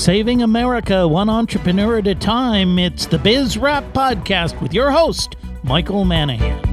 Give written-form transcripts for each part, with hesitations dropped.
Saving America one entrepreneur at a time. It's the Biz Wrap Podcast with your host, Michael Manahan.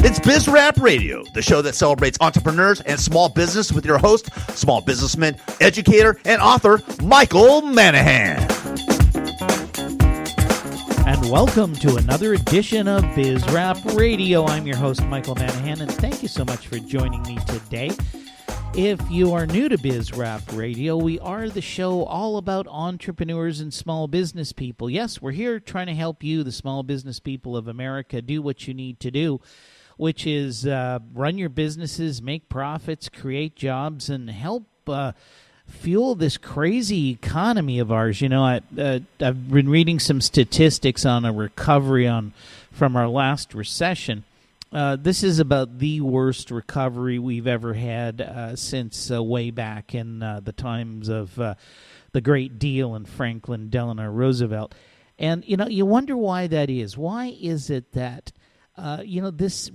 It's Biz Wrap Radio, the show that celebrates entrepreneurs and small business with your host, small businessman, educator, and author, Michael Manahan. And welcome to another edition of Biz Wrap Radio. I'm your host, Michael Manahan, and thank you so much for joining me today. If you are new to Biz Wrap Radio, we are the show all about entrepreneurs and small business people. Yes, we're here trying to help you, the small business people of America, do what you need to do, which is run your businesses, make profits, create jobs, and help fuel this crazy economy of ours. You know, I've been reading some statistics on a recovery from our last recession. This is about the worst recovery we've ever had since way back in the times of the Great Deal and Franklin Delano Roosevelt. And, you know, you wonder why that is. Why is it that this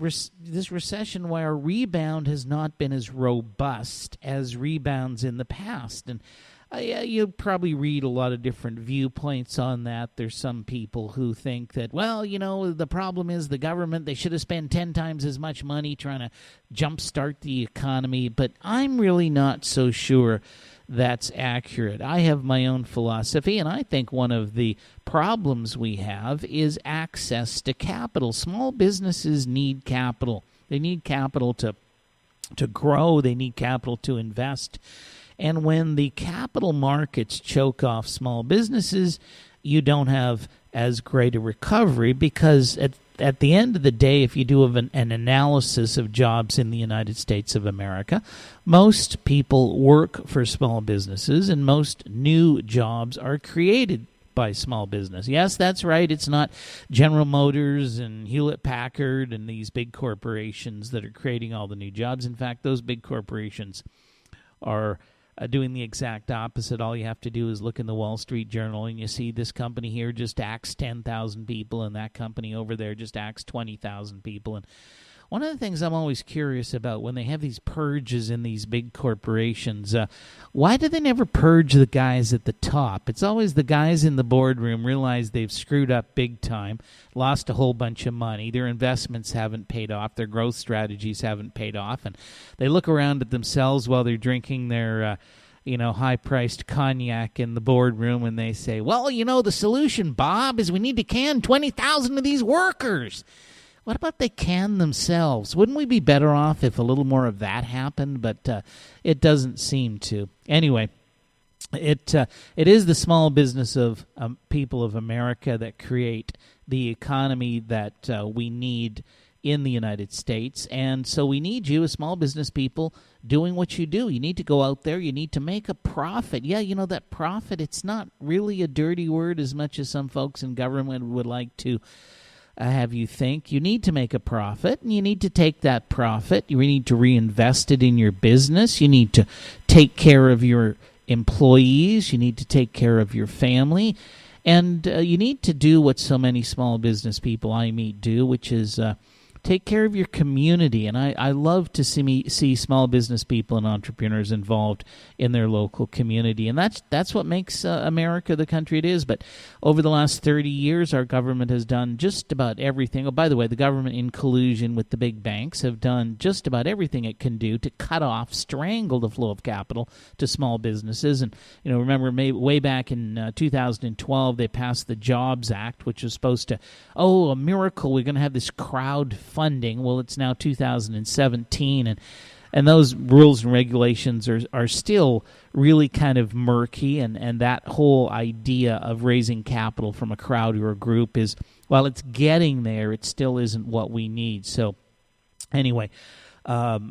recession, why our rebound has not been as robust as rebounds in the past? And you probably read a lot of different viewpoints on that. There's some people who think that, well, you know, the problem is the government. They should have spent 10 times as much money trying to jumpstart the economy. But I'm really not so sure that's accurate. I have my own philosophy, and I think one of the problems we have is access to capital. Small businesses need capital. They need capital to grow. They need capital to invest. And when the capital markets choke off small businesses, you don't have as great a recovery, because at the end of the day, if you do an analysis of jobs in the United States of America, most people work for small businesses, and most new jobs are created by small business. Yes, that's right. It's not General Motors and Hewlett-Packard and these big corporations that are creating all the new jobs. In fact, those big corporations are doing the exact opposite. All you have to do is look in the Wall Street Journal, and you see this company here just axed 10,000 people, and that company over there just axed 20,000 people. And one of the things I'm always curious about when they have these purges in these big corporations, why do they never purge the guys at the top? It's always the guys in the boardroom realize they've screwed up big time, lost a whole bunch of money, their investments haven't paid off, their growth strategies haven't paid off, and they look around at themselves while they're drinking their high-priced cognac in the boardroom, and they say, well, you know, the solution, Bob, is we need to can 20,000 of these workers. What about they can themselves? Wouldn't we be better off if a little more of that happened? But it doesn't seem to. Anyway, it is the small business of people of America that create the economy that we need in the United States. And so we need you as small business people doing what you do. You need to go out there. You need to make a profit. Yeah, you know, that profit, it's not really a dirty word as much as some folks in government would like to have you think. You need to make a profit, and you need to take that profit. You need to reinvest it in your business. You need to take care of your employees. You need to take care of your family. And you need to do what so many small business people I meet do, which is take care of your community. And I love to see small business people and entrepreneurs involved in their local community. And that's what makes America the country it is. But over the last 30 years, our government has done just about everything. Oh, by the way, the government, in collusion with the big banks, have done just about everything it can do to cut off, strangle the flow of capital to small businesses. And, you know, remember way back in 2012, they passed the Jobs Act, which was supposed to, a miracle, we're going to have this crowd funding. Well, it's now 2017, and those rules and regulations are still really kind of murky, and that whole idea of raising capital from a crowd or a group is, while it's getting there, it still isn't what we need. So anyway,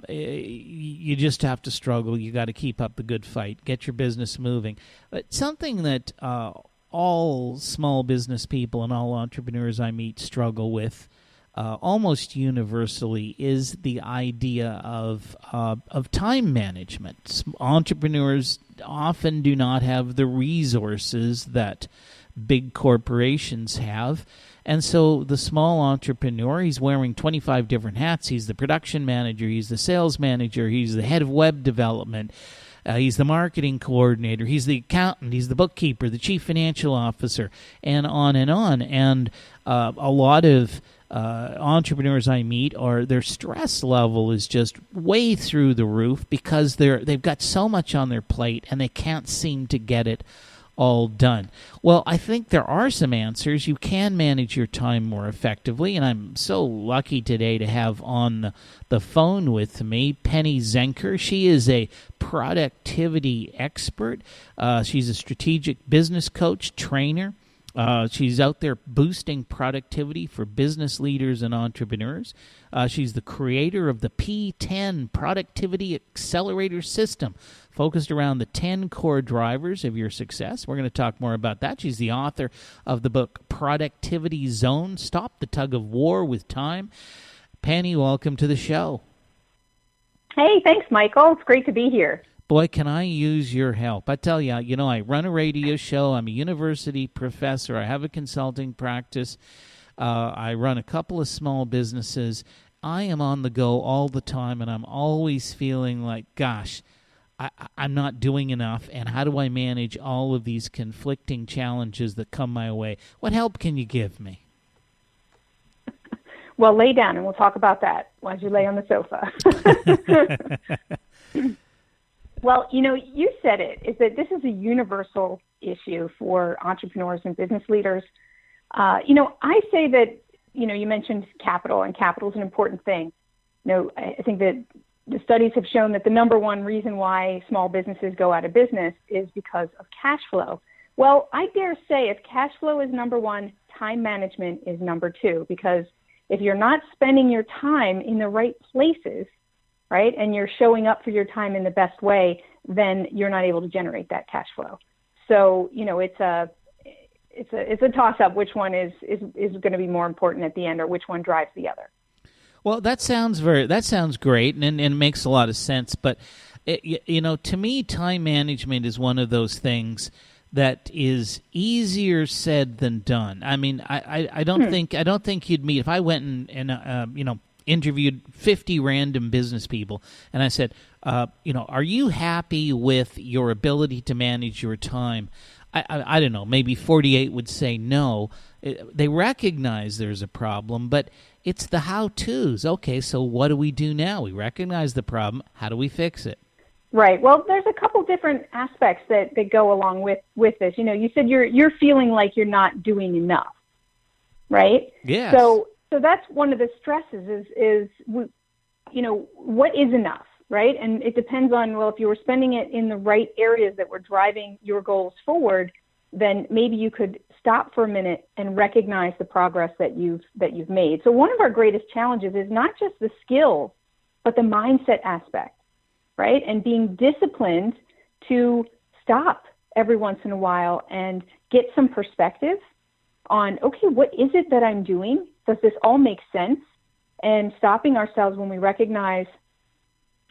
you just have to struggle. You got to keep up the good fight, get your business moving. But something that all small business people and all entrepreneurs I meet struggle with almost universally is the idea of time management. Entrepreneurs often do not have the resources that big corporations have. And so the small entrepreneur, he's wearing 25 different hats. He's the production manager, he's the sales manager, he's the head of web development, he's the marketing coordinator, he's the accountant, he's the bookkeeper, the chief financial officer, and on and on. And a lot of entrepreneurs I meet, their stress level is just way through the roof because they've got so much on their plate and they can't seem to get it all done. Well, I think there are some answers. You can manage your time more effectively, and I'm so lucky today to have on the phone with me Penny Zenker. She is a productivity expert. She's a strategic business coach, trainer. She's out there boosting productivity for business leaders and entrepreneurs. She's the creator of the P10 Productivity Accelerator System, focused around the 10 core drivers of your success. We're going to talk more about that. She's the author of the book Productivity Zone, Stop the Tug of War with Time. Penny, welcome to the show. Hey, thanks, Michael. It's great to be here. Boy, can I use your help. I tell you, I run a radio show. I'm a university professor. I have a consulting practice. I run a couple of small businesses. I am on the go all the time, and I'm always feeling like, gosh, I'm not doing enough, and how do I manage all of these conflicting challenges that come my way? What help can you give me? Well, lay down, and we'll talk about that as you lay on the sofa. Well, you said it, is that this is a universal issue for entrepreneurs and business leaders. I say that, you mentioned capital, and capital is an important thing. I think that the studies have shown that the number one reason why small businesses go out of business is because of cash flow. Well, I dare say if cash flow is number one, time management is number two, because if you're not spending your time in the right places, right, and you're showing up for your time in the best way, then you're not able to generate that cash flow. So, it's a toss-up which one is going to be more important at the end, or which one drives the other. Well, that sounds great, and it makes a lot of sense. But to me, time management is one of those things that is easier said than done. I mean, I don't think you'd meet if I went and interviewed 50 random business people, and I said, are you happy with your ability to manage your time? I don't know, maybe 48 would say no. They recognize there's a problem, but it's the how-tos. Okay, so what do we do now? We recognize the problem. How do we fix it? Right. Well, there's a couple different aspects that go along with this. You said you're feeling like you're not doing enough, right? Yes. So that's one of the stresses is what is enough, right? And it depends on, if you were spending it in the right areas that were driving your goals forward, then maybe you could stop for a minute and recognize the progress that you've made. So one of our greatest challenges is not just the skills, but the mindset aspect, right? And being disciplined to stop every once in a while and get some perspective on, okay, what is it that I'm doing? Does this all make sense? And stopping ourselves when we recognize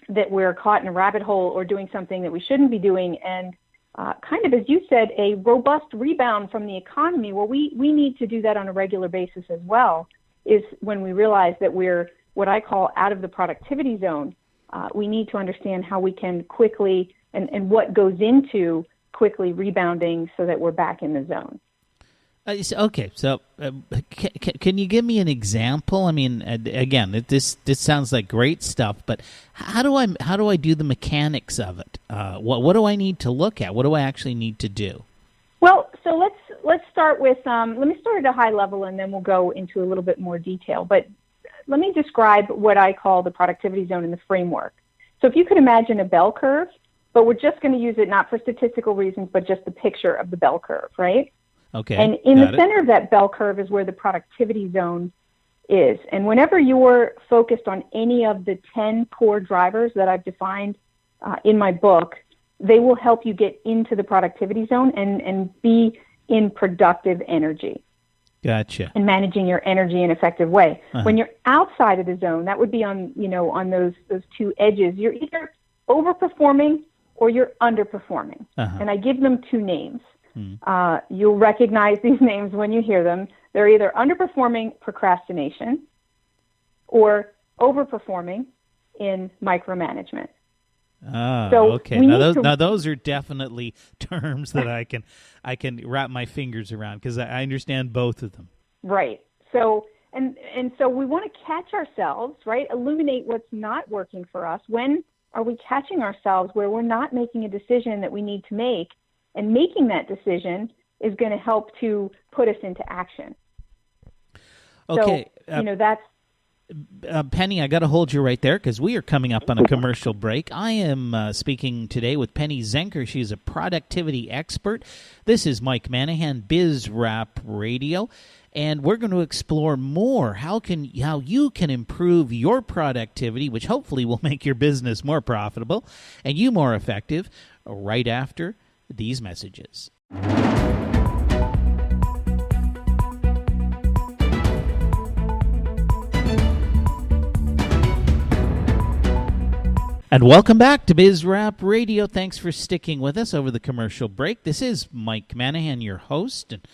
that we're caught in a rabbit hole or doing something that we shouldn't be doing, and kind of, as you said, a robust rebound from the economy. Well, we need to do that on a regular basis as well, is when we realize that we're what I call out of the productivity zone. We need to understand how we can quickly, and what goes into quickly rebounding so that we're back in the zone. Okay, so can you give me an example? I mean, again, this sounds like great stuff, but how do I do the mechanics of it? What do I need to look at? What do I actually need to do? Well, so let's start with let me start at a high level, and then we'll go into a little bit more detail. But let me describe what I call the productivity zone in the framework. So if you could imagine a bell curve, but we're just going to use it not for statistical reasons, but just the picture of the bell curve, right? Okay. And in the center of that bell curve is where the productivity zone is. And whenever you're focused on any of the 10 core drivers that I've defined in my book, they will help you get into the productivity zone and be in productive energy. Gotcha. and managing your energy in an effective way. Uh-huh. When you're outside of the zone, that would be on, on those two edges. You're either overperforming or you're underperforming. Uh-huh. And I give them two names. You'll recognize these names when you hear them. They're either underperforming procrastination or overperforming in micromanagement. So okay. Now those are definitely terms that I can wrap my fingers around, because I understand both of them. Right. So and so we want to catch ourselves, right? Illuminate what's not working for us. When are we catching ourselves where we're not making a decision that we need to make, and making that decision is going to help to put us into action. Okay. So, that's Penny, I got to hold you right there because we are coming up on a commercial break. I am speaking today with Penny Zenker. She's a productivity expert. This is Mike Manahan, Biz Rap Radio, and we're going to explore more how you can improve your productivity, which hopefully will make your business more profitable and you more effective, right after these messages. And welcome back to Biz Rap Radio. Thanks for sticking with us over the commercial break. This is Mike Manahan, your host. And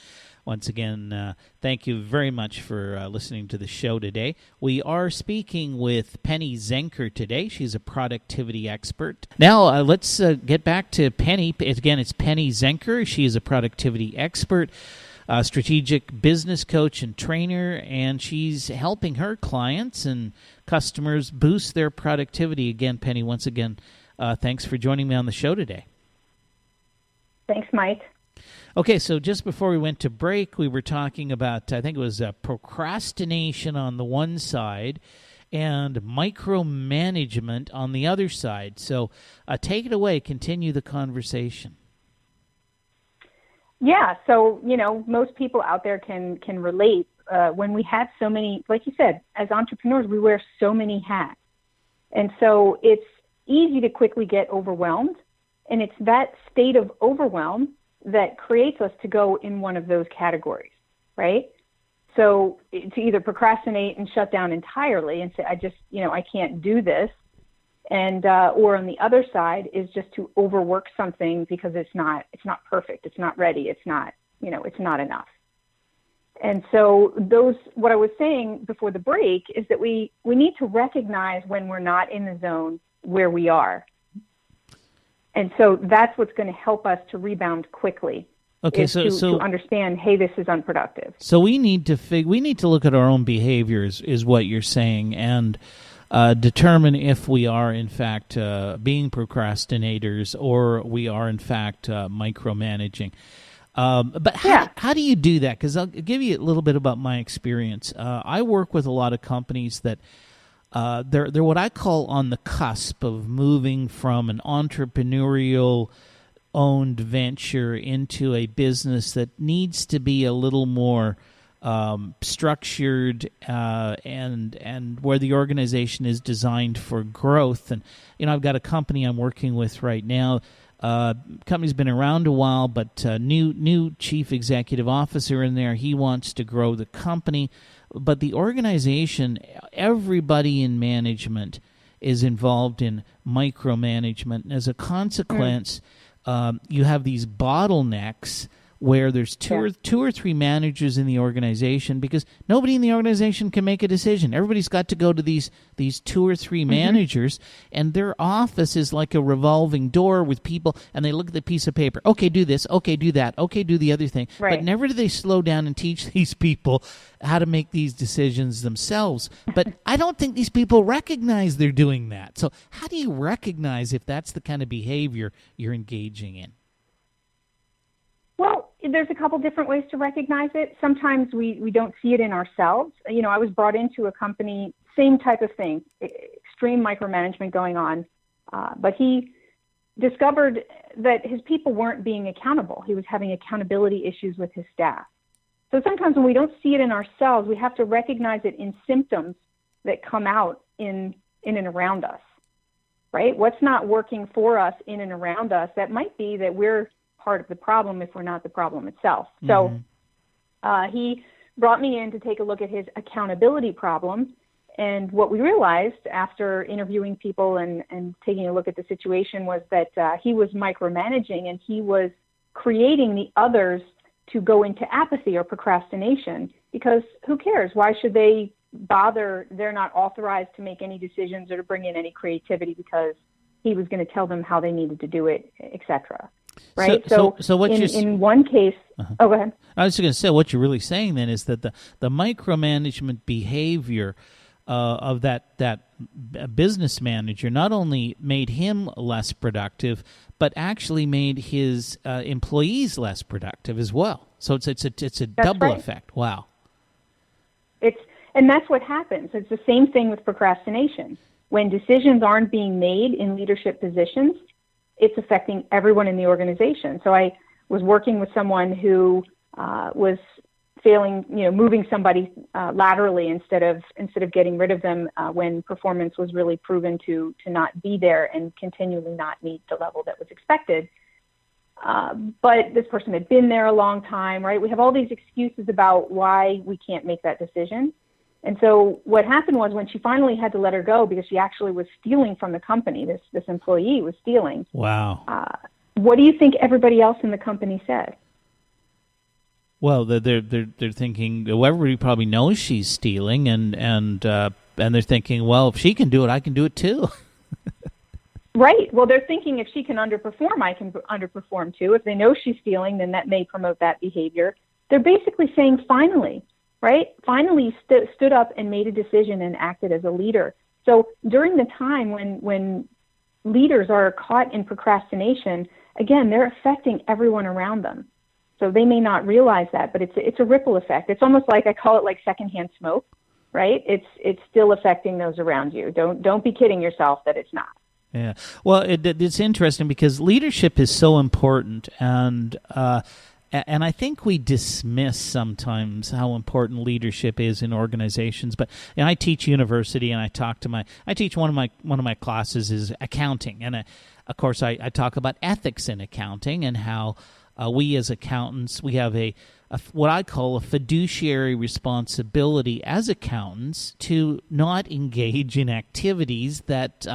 once again, thank you very much for listening to the show today. We are speaking with Penny Zenker today. She's a productivity expert. Now, let's get back to Penny. Again, it's Penny Zenker. She is a productivity expert, strategic business coach and trainer, and she's helping her clients and customers boost their productivity. Again, Penny, once again, thanks for joining me on the show today. Thanks, Mike. Okay, so just before we went to break, we were talking about, I think it was procrastination on the one side and micromanagement on the other side. So take it away, continue the conversation. Yeah, so, most people out there can relate. When we have so many, like you said, as entrepreneurs, we wear so many hats. And so it's easy to quickly get overwhelmed. And it's that state of overwhelm that creates us to go in one of those categories, right? So to either procrastinate and shut down entirely and say, I can't do this. And, or on the other side is just to overwork something because it's not perfect. It's not ready. It's not enough. And so what I was saying before the break is that we need to recognize when we're not in the zone where we are. And so that's what's going to help us to rebound quickly. Okay, to understand, hey, this is unproductive. So we need to look at our own behaviors, is what you're saying, and determine if we are in fact being procrastinators or we are in fact micromanaging. But how do you do that? Because I'll give you a little bit about my experience. I work with a lot of companies that they're what I call on the cusp of moving from an entrepreneurial owned venture into a business that needs to be a little more structured and where the organization is designed for growth. And I've got a company I'm working with right now. Company's been around a while, but new chief executive officer in there. He wants to grow the company, but the organization, everybody in management is involved in micromanagement. And as a consequence, you have these bottlenecks where there's two or three managers in the organization, because nobody in the organization can make a decision. Everybody's got to go to these two or three managers, and their office is like a revolving door with people, and they look at the piece of paper. Okay, do this. Okay, do that. Okay, do the other thing. Right. But never do they slow down and teach these people how to make these decisions themselves. But I don't think these people recognize they're doing that. So how do you recognize if that's the kind of behavior you're engaging in? Well, there's a couple different ways to recognize it. Sometimes we don't see it in ourselves. I was brought into a company, same type of thing, extreme micromanagement going on. But he discovered that his people weren't being accountable. He was having accountability issues with his staff. So sometimes when we don't see it in ourselves, we have to recognize it in symptoms that come out in and around us, right? What's not working for us in and around us? That might be that we're part of the problem if we're not the problem itself. So he brought me in to take a look at his accountability problem. And what we realized after interviewing people and taking a look at the situation was that he was micromanaging, and he was creating the others to go into apathy or procrastination, because who cares? Why should they bother? They're not authorized to make any decisions or to bring in any creativity because he was going to tell them how they needed to do it, etc. Right? So what in one case, Oh, go ahead. I was going to say, what you're really saying then is that the micromanagement behavior of that business manager not only made him less productive, but actually made his employees less productive as well. So it's a double effect. Wow. And that's what happens. It's the same thing with procrastination. When decisions aren't being made in leadership positions, it's affecting everyone in the organization. So I was working with someone who was failing, moving somebody laterally instead of getting rid of them when performance was really proven to not be there and continually not meet the level that was expected. But this person had been there a long time, right? We have all these excuses about why we can't make that decision. And so what happened was, when she finally had to let her go because she actually was stealing from the company, this employee was stealing. Wow. What do you think everybody else in the company said? Well, they're thinking, well, everybody probably knows she's stealing, and they're thinking, well, if she can do it, I can do it too. Right. Well, they're thinking, if she can underperform, I can underperform too. If they know she's stealing, then that may promote that behavior. They're basically saying, finally, right? Finally stood up and made a decision and acted as a leader. So during the time when leaders are caught in procrastination, again, they're affecting everyone around them. So they may not realize that, but it's a ripple effect. It's almost like, I call it like secondhand smoke, right? It's still affecting those around you. Don't be kidding yourself that it's not. Yeah. Well, it's interesting because leadership is so important, and I think we dismiss sometimes how important leadership is in organizations. But I teach university, and I teach one of my classes is accounting, and of course I talk about ethics in accounting and how we as accountants, we have a what I call a fiduciary responsibility as accountants to not engage in activities that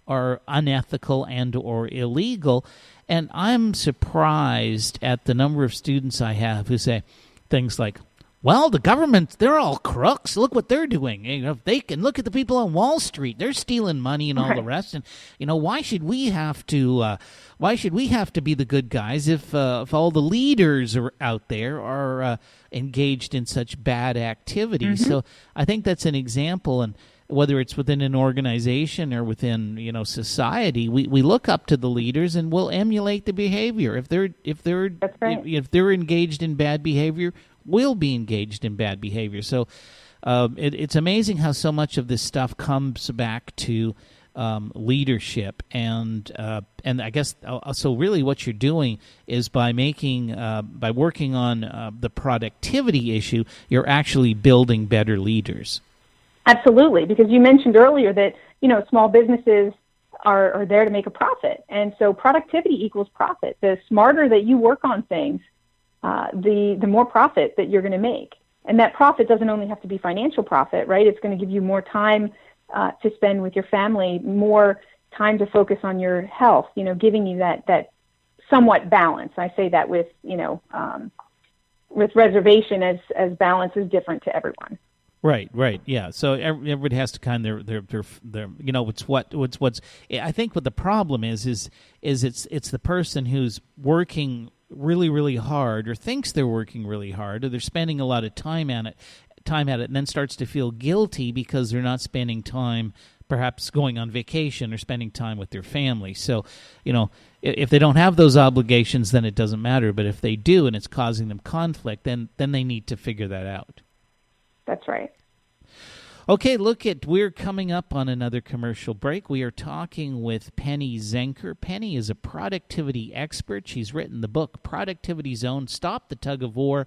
are unethical and or illegal. And I'm surprised at the number of students I have who say things like, well, the government, they're all crooks. Look what they're doing. If they can look at the people on Wall Street, they're stealing money and all the rest. And why should we have to be the good guys if all the leaders are out there are engaged in such bad activities? So I think that's an example. And whether it's within an organization or within society, we look up to the leaders and we'll emulate the behavior. If they're engaged in bad behavior, we'll be engaged in bad behavior. So it's amazing how so much of this stuff comes back to leadership, and I guess so. Really, what you're doing is by working on the productivity issue, you're actually building better leaders. Absolutely, because you mentioned earlier that small businesses are there to make a profit, and so productivity equals profit. The smarter that you work on things, the more profit that you're going to make. And that profit doesn't only have to be financial profit, right? It's going to give you more time to spend with your family, more time to focus on your health, giving you that somewhat balance. I say that with reservation, as balance is different to everyone. Right, yeah. So everybody has to kind of their what's. I think what the problem is it's the person who's working really, really hard, or thinks they're working really hard, or they're spending a lot of time at it, and then starts to feel guilty because they're not spending time, perhaps going on vacation or spending time with their family. So, if they don't have those obligations, then it doesn't matter. But if they do, and it's causing them conflict, then they need to figure that out. That's right. Okay, we're coming up on another commercial break. We are talking with Penny Zenker. Penny is a productivity expert. She's written the book, Productivity Zone, Stop the Tug of War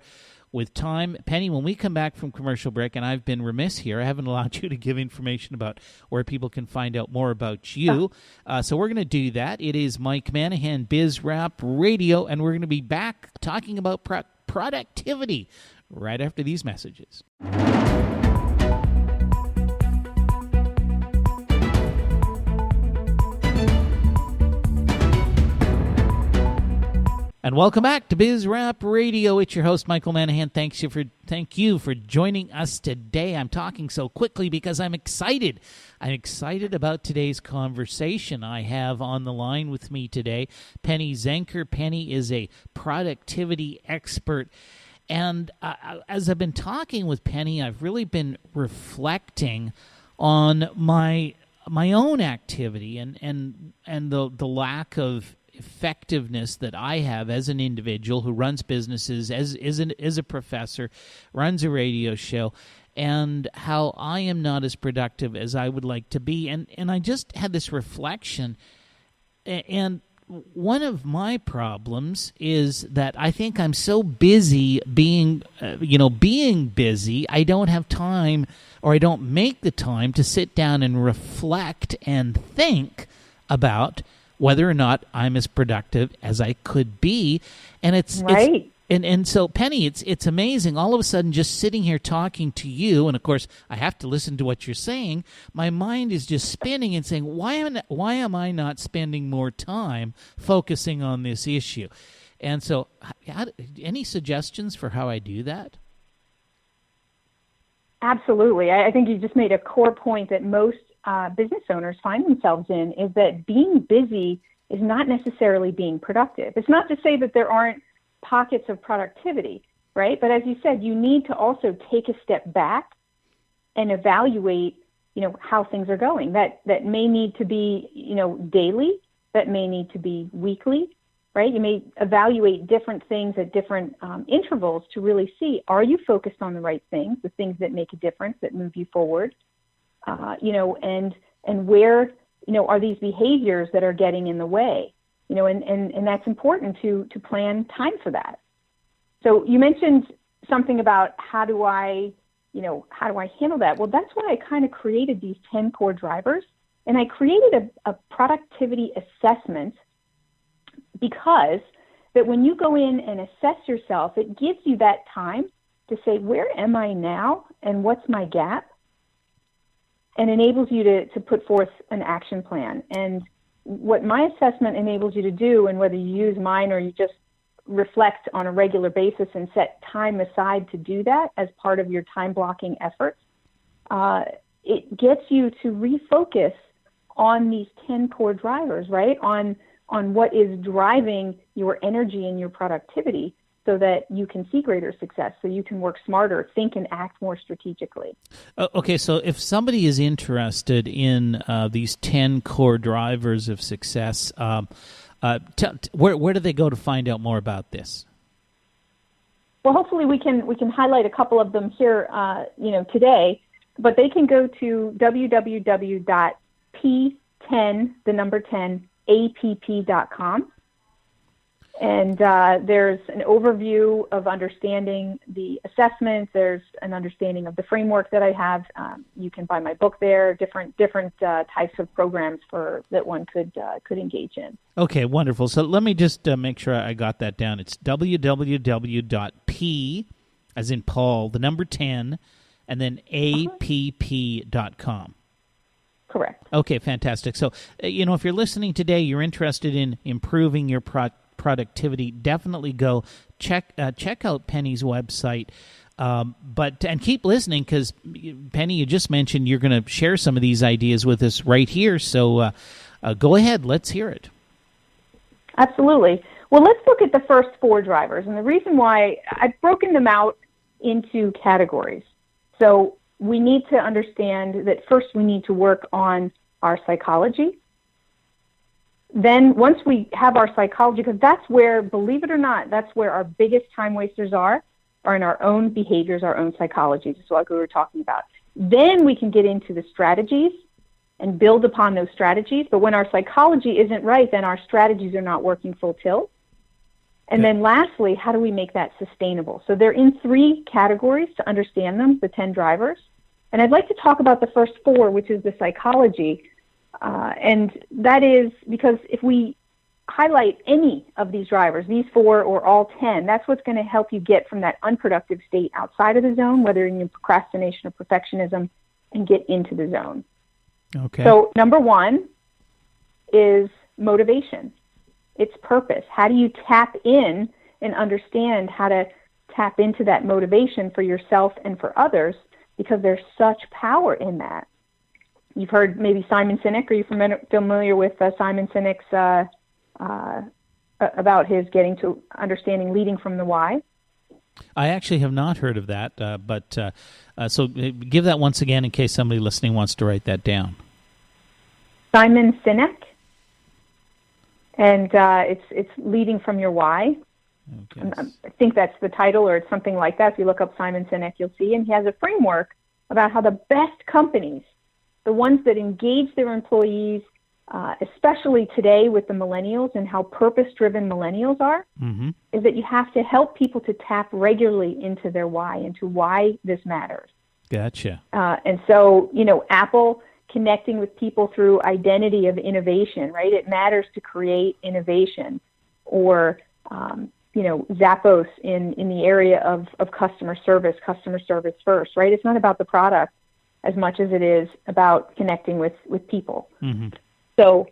with Time. Penny, when we come back from commercial break, and I've been remiss here, I haven't allowed you to give information about where people can find out more about you. So we're going to do that. It is Mike Manahan, Biz Rap Radio, and we're going to be back talking about productivity right after these messages. And welcome back to Biz Rap Radio. It's your host, Michael Manahan. Thank you for joining us today. I'm talking so quickly because I'm excited. I'm excited about today's conversation. I have on the line with me today Penny Zenker. Penny is a productivity expert. And as I've been talking with Penny, I've really been reflecting on my own activity and the lack of effectiveness that I have as an individual who runs businesses, is a professor, runs a radio show, and how I am not as productive as I would like to be. And I just had this reflection, and one of my problems is that I think I'm so busy being busy, I don't have time, or I don't make the time to sit down and reflect and think about whether or not I'm as productive as I could be. And it's right. And so, Penny, it's amazing. All of a sudden, just sitting here talking to you, and of course, I have to listen to what you're saying. My mind is just spinning and saying, why am I not spending more time focusing on this issue? And so, any suggestions for how I do that? Absolutely. I think you just made a core point that most business owners find themselves in, is that being busy is not necessarily being productive. It's not to say that there aren't pockets of productivity, right? But as you said, you need to also take a step back and evaluate, how things are going. That may need to be, daily, that may need to be weekly, right? You may evaluate different things at different intervals to really see, are you focused on the right things, the things that make a difference, that move you forward? And where, are these behaviors that are getting in the way, and that's important to plan time for that. So you mentioned something about how do I handle that? Well, that's why I kind of created these 10 core drivers, and I created a productivity assessment, because that when you go in and assess yourself, it gives you that time to say, where am I now and what's my gap? And enables you to put forth an action plan. And what my assessment enables you to do, and whether you use mine or you just reflect on a regular basis and set time aside to do that as part of your time blocking efforts, it gets you to refocus on these 10 core drivers, right? On what is driving your energy and your productivity, so that you can see greater success, so you can work smarter, think and act more strategically. Okay, so if somebody is interested in these 10 core drivers of success, where do they go to find out more about this? Well, hopefully we can highlight a couple of them here, today, but they can go to www.p10app.com. And there's an overview of understanding the assessment. There's an understanding of the framework that I have. You can buy my book there. Different types of programs that one could engage in. Okay, wonderful. So let me just make sure I got that down. It's www.p, as in Paul, the number 10, and then app.com. Correct. Okay, fantastic. So if you're listening today, you're interested in improving your productivity, definitely go check out Penny's website. And keep listening, because Penny, you just mentioned you're going to share some of these ideas with us right here. So go ahead, let's hear it. Absolutely. Well, let's look at the first 4 drivers, and the reason why I've broken them out into categories. So we need to understand that first we need to work on our psychology. Then once we have our psychology, because that's where, believe it or not, that's where our biggest time wasters are in our own behaviors, our own psychology, just like we were talking about. Then we can get into the strategies and build upon those strategies. But when our psychology isn't right, then our strategies are not working full tilt. And then lastly, how do we make that sustainable? So they're in 3 categories to understand them, the 10 drivers. And I'd like to talk about the first 4, which is the psychology. And that is because if we highlight any of these drivers, these 4 or all 10, that's what's going to help you get from that unproductive state outside of the zone, whether in procrastination or perfectionism, and get into the zone. Okay. So number 1 is motivation. It's purpose. How do you tap in and understand how to tap into that motivation for yourself and for others, because there's such power in that. You've heard maybe Simon Sinek. Are you familiar with Simon Sinek's about his getting to understanding leading from the why? I actually have not heard of that, but so give that once again in case somebody listening wants to write that down. Simon Sinek, and it's leading from your why. Okay. I think that's the title, or it's something like that. If you look up Simon Sinek, you'll see. And he has a framework about how the best companies, the ones that engage their employees, especially today with the millennials and how purpose-driven millennials are, is that you have to help people to tap regularly into their why, into why this matters. Gotcha. And so, Apple connecting with people through identity of innovation, right? It matters to create innovation. Or, Zappos in the area of customer service first, right? It's not about the product as much as it is about connecting with people. Mm-hmm. So,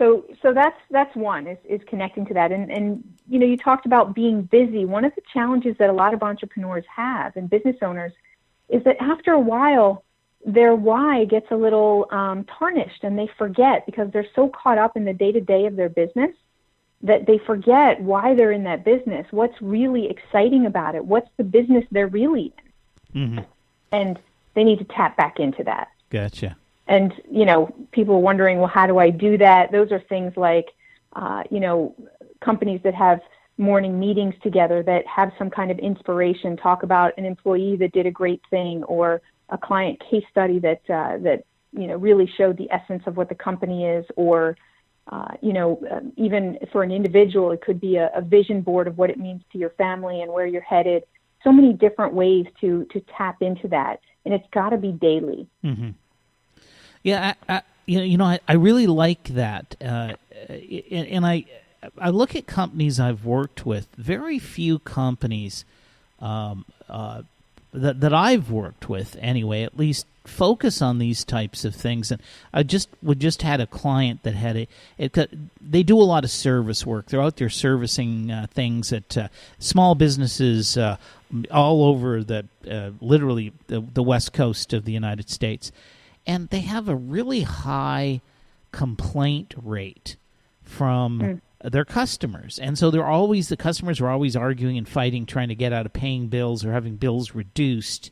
so that's one is connecting to that. And you talked about being busy. One of the challenges that a lot of entrepreneurs have and business owners is that after a while, their why gets a little tarnished, and they forget, because they're so caught up in the day-to-day of their business that they forget why they're in that business, what's really exciting about it, what's the business they're really in. Mm-hmm. And they need to tap back into that. Gotcha. And, people are wondering, well, how do I do that? Those are things like, companies that have morning meetings together that have some kind of inspiration, talk about an employee that did a great thing, or a client case study that really showed the essence of what the company is, or, even for an individual, it could be a vision board of what it means to your family and where you're headed. So many different ways to tap into that. And it's got to be daily. Mm-hmm. Yeah, I really like that, and I look at companies I've worked with. Very few companies that I've worked with, anyway, at least focus on these types of things. And I just had a client that had they do a lot of service work. They're out there servicing things at small businesses all over literally the West Coast of the United States. And they have a really high complaint rate from their customers. And so the customers are always arguing and fighting, trying to get out of paying bills or having bills reduced.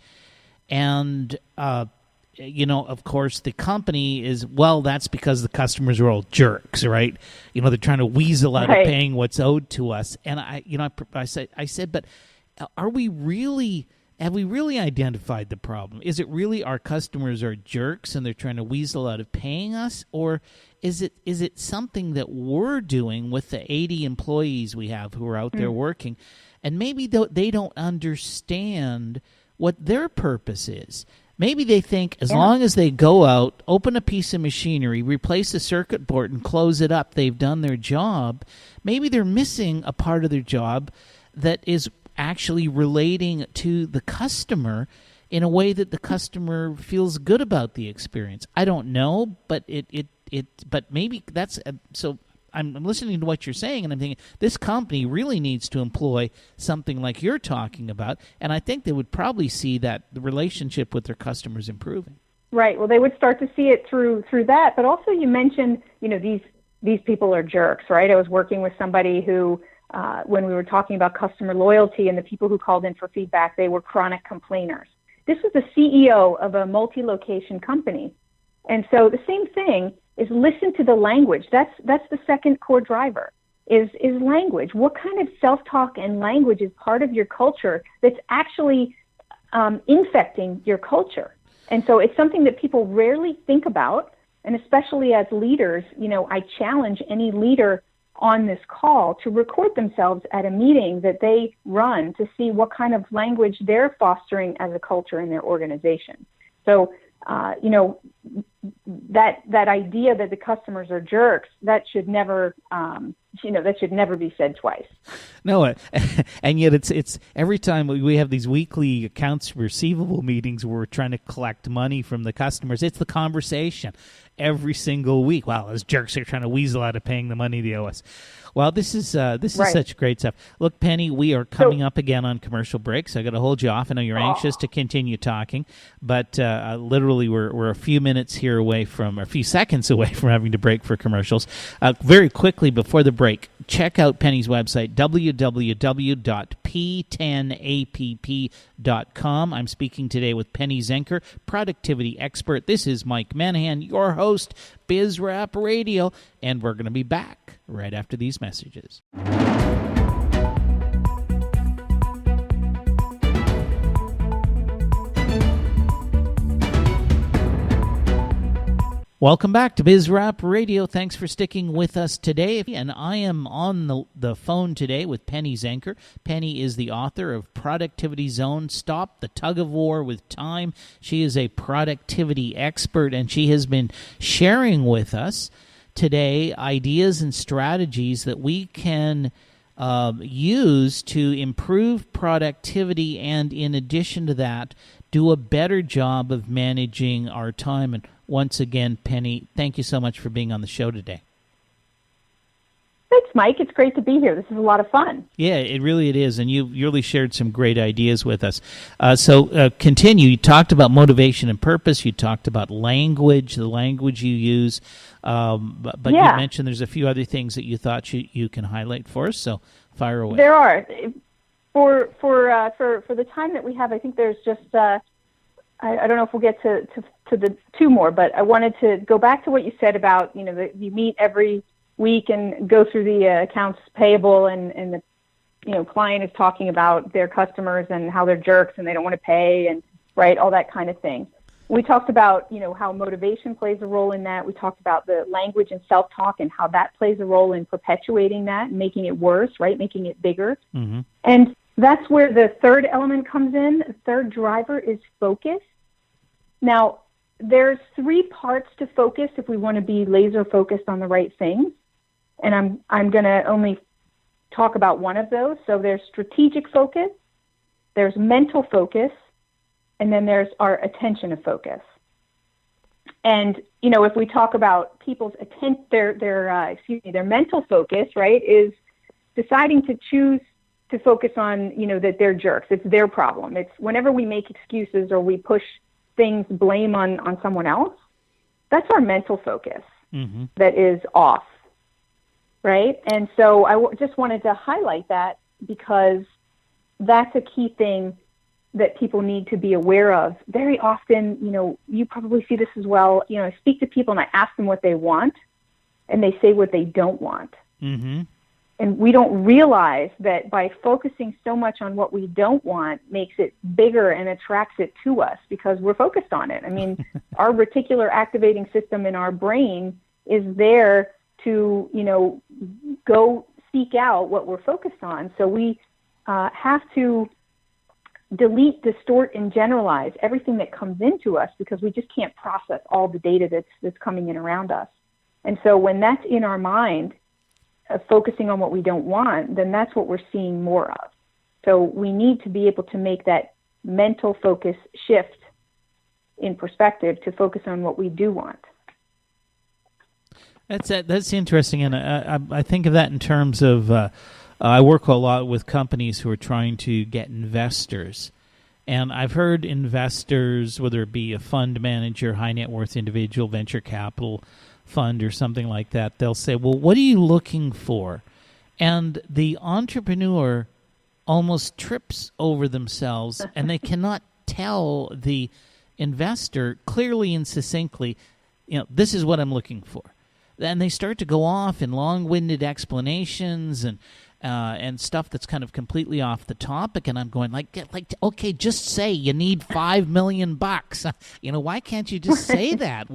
And, of course, the company is, well, that's because the customers are all jerks, right? They're trying to weasel out of paying what's owed to us. And I said, but have we really identified the problem? Is it really our customers are jerks and they're trying to weasel out of paying us? Or is it something that we're doing with the 80 employees we have who are out there working, and maybe they don't understand what their purpose is? Maybe they think as long as they go out, open a piece of machinery, replace a circuit board, and close it up, they've done their job. Maybe they're missing a part of their job that is actually relating to the customer in a way that the customer feels good about the experience. I don't know, but but maybe that's so. I'm listening to what you're saying, and I'm thinking this company really needs to employ something like you're talking about, and I think they would probably see that the relationship with their customers improving. Right. Well, they would start to see it through that, but also you mentioned, these people are jerks, right? I was working with somebody who, when we were talking about customer loyalty and the people who called in for feedback, they were chronic complainers. This was the CEO of a multi-location company. And so the same thing is listen to the language. That's the second core driver is language. What kind of self-talk and language is part of your culture that's actually infecting your culture? And so it's something that people rarely think about. And especially as leaders, I challenge any leader on this call to record themselves at a meeting that they run to see what kind of language they're fostering as a culture in their organization. So you know, that idea that the customers are jerks, that should never, that should never be said twice. No, and yet it's every time we have these weekly accounts receivable meetings where we're trying to collect money from the customers, it's the conversation every single week. Wow, those jerks are trying to weasel out of paying the money they owe us. Well, this is Right. such great stuff. Look, Penny, we are coming up again on commercial break, so I got to hold you off. I know you're anxious to continue talking, but literally we're a few minutes here away from, or a few seconds away from having to break for commercials. Very quickly before the break, check out Penny's website, www.p10app.com. I'm speaking today with Penny Zenker, productivity expert. This is Mike Manahan, your host, BizRap Radio, and we're going to be back right after these messages. Welcome back to BizRap Radio. Thanks for sticking with us today. And I am on the phone today with Penny Zenker. Penny is the author of Productivity Zone, Stop the Tug of War with Time. She is a productivity expert, and she has been sharing with us today ideas and strategies that we can use to improve productivity, and in addition to that, do a better job of managing our time. And once again, Penny, thank you so much for being on the show today. Thanks, Mike. It's great to be here. This is a lot of fun. Yeah, it really is, and you really shared some great ideas with us. So continue. You talked about motivation and purpose. You talked about language, the language you use. But you mentioned there's a few other things that you thought you can highlight for us, so fire away. There are. For the time that we have, I think there's just, I don't know if we'll get to the two more, but I wanted to go back to what you said about, you meet every week and go through the accounts payable, and the client is talking about their customers and how they're jerks and they don't want to pay, and right, all that kind of thing. We talked about how motivation plays a role in that. We talked about the language and self-talk and how that plays a role in perpetuating that and making it worse, right, making it bigger. Mm-hmm. And that's where the third element comes in. The third driver is focus. Now, there's three parts to focus if we want to be laser focused on the right things. And I'm going to only talk about one of those. So there's strategic focus, there's mental focus, and then there's our attention to focus. And, if we talk about people's their mental focus, right, is deciding to choose to focus on, that they're jerks. It's their problem. It's whenever we make excuses or we push things, blame on someone else, that's our mental focus that is off, right? And so I just wanted to highlight that because that's a key thing that people need to be aware of. Very often, you probably see this as well, I speak to people and I ask them what they want, and they say what they don't want. Mm-hmm. And we don't realize that by focusing so much on what we don't want makes it bigger and attracts it to us because we're focused on it. I mean, our reticular activating system in our brain is there to, go seek out what we're focused on. So we have to delete, distort, and generalize everything that comes into us because we just can't process all the data that's coming in around us. And so when that's in our mind, focusing on what we don't want, then that's what we're seeing more of. So we need to be able to make that mental focus shift in perspective to focus on what we do want. That's interesting, and I think of that in terms of I work a lot with companies who are trying to get investors, and I've heard investors, whether it be a fund manager, high net worth individual, venture capital fund or something like that, they'll say, well, what are you looking for? And the entrepreneur almost trips over themselves and they cannot tell the investor clearly and succinctly, this is what I'm looking for. And they start to go off in long-winded explanations and stuff that's kind of completely off the topic, and I'm going okay, just say you need $5 million. Why can't you just say that?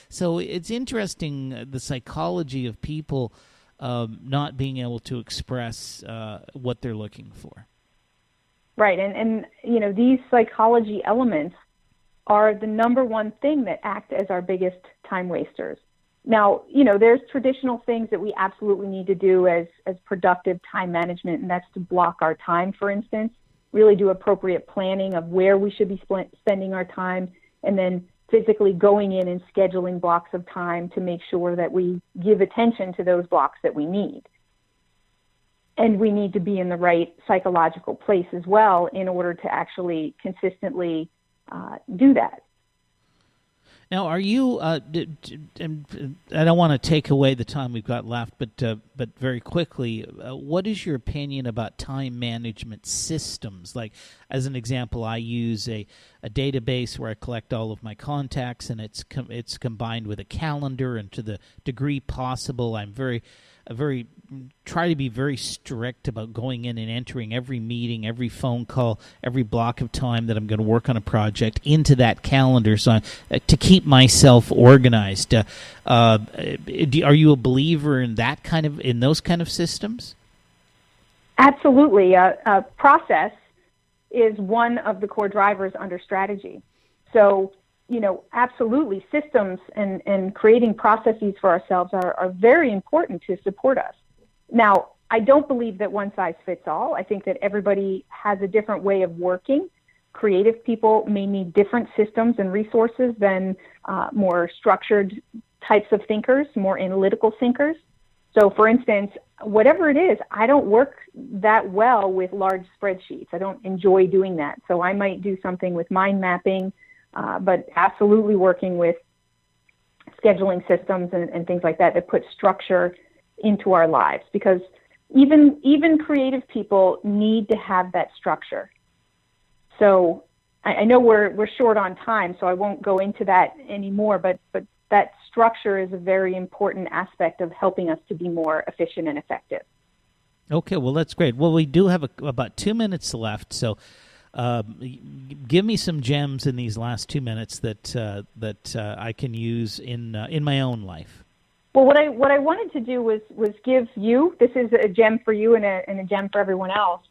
So it's interesting the psychology of people not being able to express what they're looking for. Right, and these psychology elements are the number one thing that act as our biggest time wasters. Now, there's traditional things that we absolutely need to do as productive time management, and that's to block our time, for instance, really do appropriate planning of where we should be spending our time, and then physically going in and scheduling blocks of time to make sure that we give attention to those blocks that we need. And we need to be in the right psychological place as well in order to actually consistently do that. Now, are you? I don't want to take away the time we've got left, but very quickly, what is your opinion about time management systems? Like, as an example, I use a database where I collect all of my contacts, and it's combined with a calendar, and to the degree possible, I'm try to be very strict about going in and entering every meeting, every phone call, every block of time that I'm going to work on a project into that calendar, so to keep myself organized. Are you a believer in those kind of systems? Absolutely. Process is one of the core drivers under strategy. So, absolutely, systems and creating processes for ourselves are very important to support us. Now, I don't believe that one size fits all. I think that everybody has a different way of working. Creative people may need different systems and resources than more structured types of thinkers, more analytical thinkers. So, for instance, whatever it is, I don't work that well with large spreadsheets. I don't enjoy doing that. So I might do something with mind mapping, but absolutely working with scheduling systems and things like that put structure into our lives, because even creative people need to have that structure. So I know we're short on time, so I won't go into that anymore, but that structure is a very important aspect of helping us to be more efficient and effective. Okay, well, that's great. Well, we do have about 2 minutes left, so give me some gems in these last 2 minutes that I can use in my own life. Well, what I wanted to do was give you, this is a gem for you and a gem for everyone else,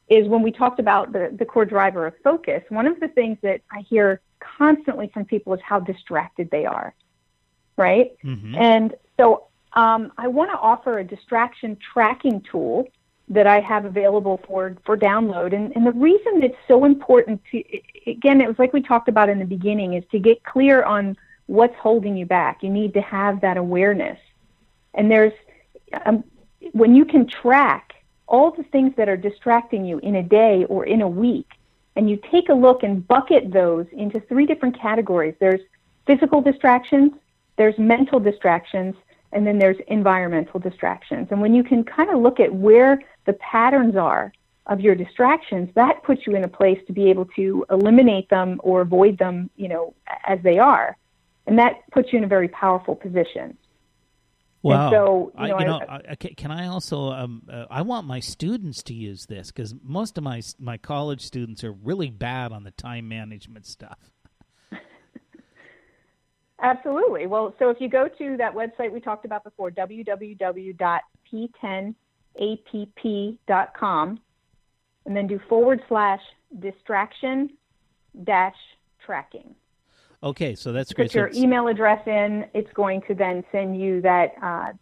is when we talked about the core driver of focus, one of the things that I hear constantly from people is how distracted they are, right? Mm-hmm. And so I want to offer a distraction tracking tool that I have available for download. And the reason it's so important again, it was like we talked about in the beginning, is to get clear on what's holding you back. You need to have that awareness. And there's, when you can track all the things that are distracting you in a day or in a week, and you take a look and bucket those into 3 different categories. There's physical distractions, there's mental distractions, and then there's environmental distractions. And when you can kind of look at where the patterns are of your distractions, that puts you in a place to be able to eliminate them or avoid them, as they are. And that puts you in a very powerful position. Wow. And so, can I also, I want my students to use this, because most of my college students are really bad on the time management stuff. Absolutely. Well, so if you go to that website we talked about before, www.p10app.com, and then do /distraction-tracking. Okay, so that's great. Put your email address in. It's going to then send you that.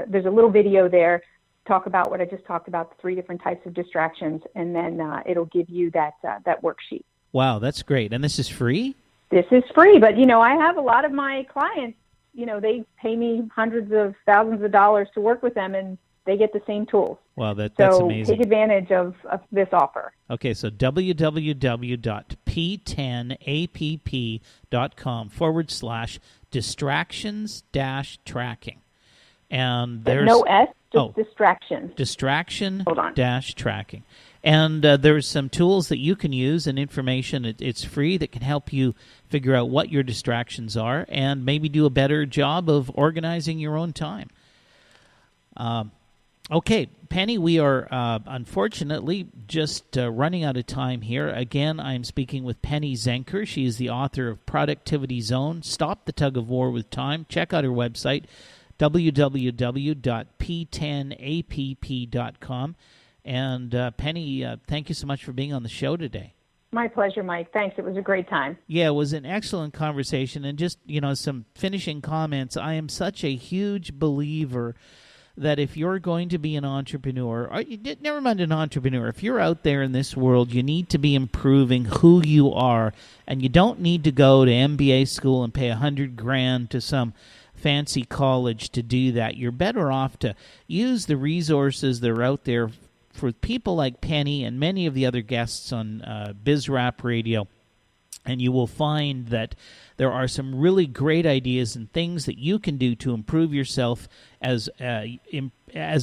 There's a little video there. Talk about what I just talked about, the 3 different types of distractions, and then it'll give you that worksheet. Wow, that's great. And this is free? This is free, but I have a lot of my clients. They pay me hundreds of thousands of dollars to work with them, and they get the same tools. Wow, that's amazing. So take advantage of this offer. Okay, so www.p10app.com /distractions-tracking. And there's no S, just distraction. Distraction-tracking. And there's some tools that you can use and information. It's free that can help you figure out what your distractions are and maybe do a better job of organizing your own time. Okay, Penny, we are unfortunately just running out of time here. Again, I'm speaking with Penny Zenker. She is the author of Productivity Zone, Stop the Tug of War with Time. Check out her website, www.p10app.com. And Penny, thank you so much for being on the show today. My pleasure, Mike. Thanks. It was a great time. Yeah, it was an excellent conversation. And just, some finishing comments. I am such a huge believer that if you're going to be an entrepreneur, or never mind an entrepreneur, if you're out there in this world, you need to be improving who you are. And you don't need to go to MBA school and pay $100,000 to some fancy college to do that. You're better off to use the resources that are out there for people like Penny and many of the other guests on BizRap Radio, and you will find that there are some really great ideas and things that you can do to improve yourself as a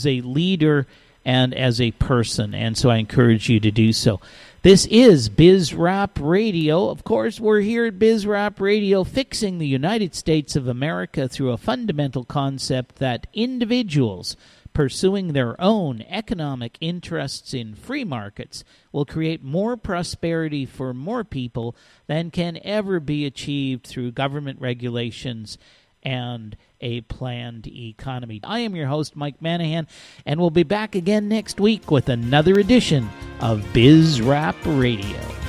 leader and as a person, and so I encourage you to do so. This is BizRap Radio. Of course, we're here at BizRap Radio fixing the United States of America through a fundamental concept that individuals pursuing their own economic interests in free markets will create more prosperity for more people than can ever be achieved through government regulations and a planned economy. I am your host, Mike Manahan, and we'll be back again next week with another edition of BizRap Radio.